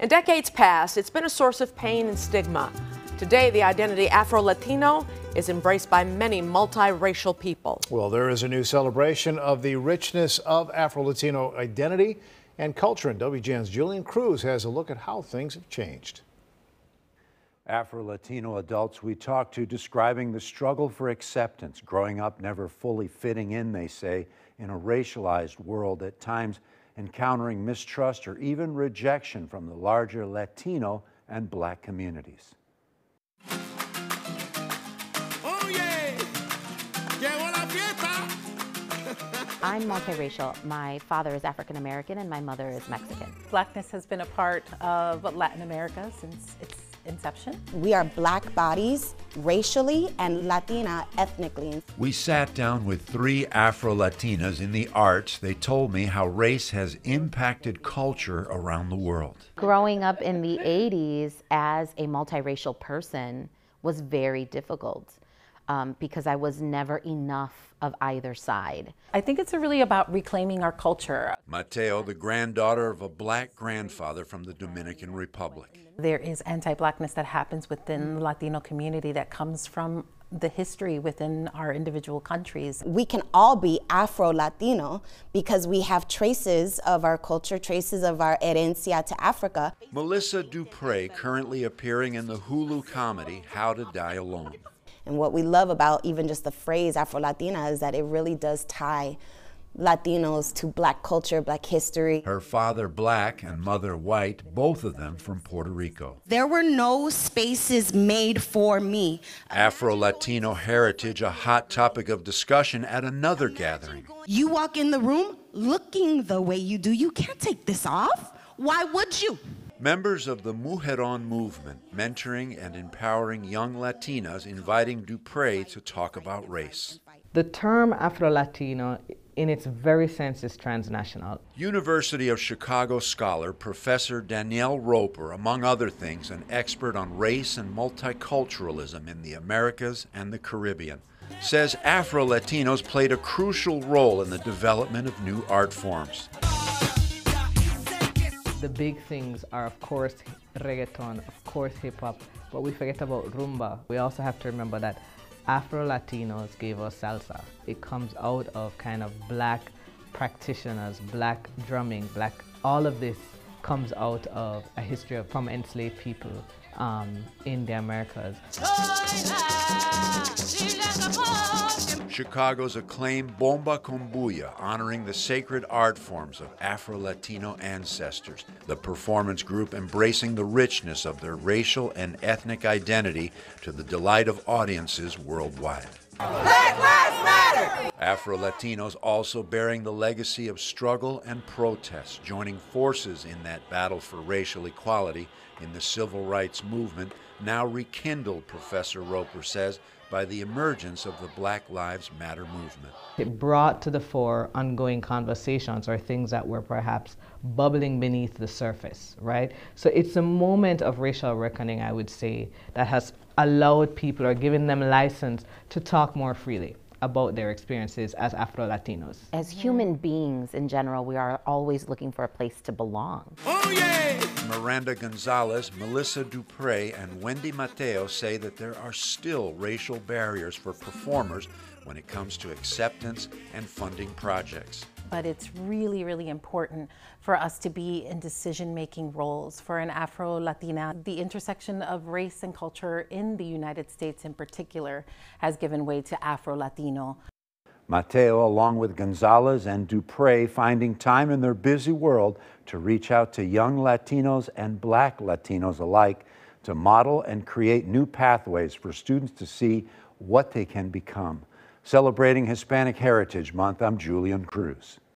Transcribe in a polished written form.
In decades past, it's been a source of pain and stigma. Today, the identity Afro-Latino is embraced by many multiracial people. Well, there is a new celebration of the richness of Afro-Latino identity and culture, and WGN's Julian Cruz has a look at how things have changed. Afro-Latino adults we talked to describing the struggle for acceptance, growing up never fully fitting in, they say, in a racialized world, at times encountering mistrust or even rejection from the larger Latino and Black communities. I'm multiracial. My father is African American and my mother is Mexican. Blackness has been a part of Latin America since its inception. We are Black bodies racially and Latina ethnically. We sat down with 3 Afro-Latinas in the arts. They told me how race has impacted culture around the world. Growing up in the 80s as a multiracial person was very difficult because I was never enough of either side. I think it's really about reclaiming our culture. Mateo, the granddaughter of a Black grandfather from the Dominican Republic. There is anti-Blackness that happens within the Latino community that comes from the history within our individual countries. We can all be Afro-Latino because we have traces of our culture, traces of our herencia to Africa. Melissa Dupre, currently appearing in the Hulu comedy How to Die Alone. And what we love about even just the phrase Afro-Latina is that it really does tie Latinos to Black culture, Black history. Her father Black and mother white, both of them from Puerto Rico. There were no spaces made for me. Afro-Latino heritage, a hot topic of discussion at another gathering. You walk in the room looking the way you do, you can't take this off. Why would you? Members of the Mujeron movement, mentoring and empowering young Latinas, inviting Dupre to talk about race. The term Afro-Latino, in its very sense, is transnational. University of Chicago scholar Professor Danielle Roper, among other things, an expert on race and multiculturalism in the Americas and the Caribbean, says Afro-Latinos played a crucial role in the development of new art forms. The big things are, of course, reggaeton, of course, hip-hop, but we forget about rumba. We also have to remember that Afro-Latinos gave us salsa. It comes out of kind of Black practitioners, Black drumming, all of this comes out of a history from enslaved people in the Americas. Chicago's acclaimed Bomba con Bulla, honoring the sacred art forms of Afro-Latino ancestors. The performance group embracing the richness of their racial and ethnic identity to the delight of audiences worldwide. Black Lives Matter! Afro-Latinos also bearing the legacy of struggle and protest, joining forces in that battle for racial equality in the civil rights movement, now rekindled, Professor Roper says, by the emergence of the Black Lives Matter movement. It brought to the fore ongoing conversations or things that were perhaps bubbling beneath the surface, right? So it's a moment of racial reckoning, I would say, that has allowed people or given them license to talk more freely about their experiences as Afro-Latinos. As human beings in general, we are always looking for a place to belong. Oh yeah! Miranda Gonzalez, Melissa Dupre, and Wendy Mateo say that there are still racial barriers for performers when it comes to acceptance and funding projects. But it's really, really important for us to be in decision-making roles. For an Afro-Latina, the intersection of race and culture in the United States in particular has given way to Afro-Latino. Mateo, along with Gonzalez and Dupre, finding time in their busy world to reach out to young Latinos and Black Latinos alike to model and create new pathways for students to see what they can become. Celebrating Hispanic Heritage Month, I'm Julian Cruz.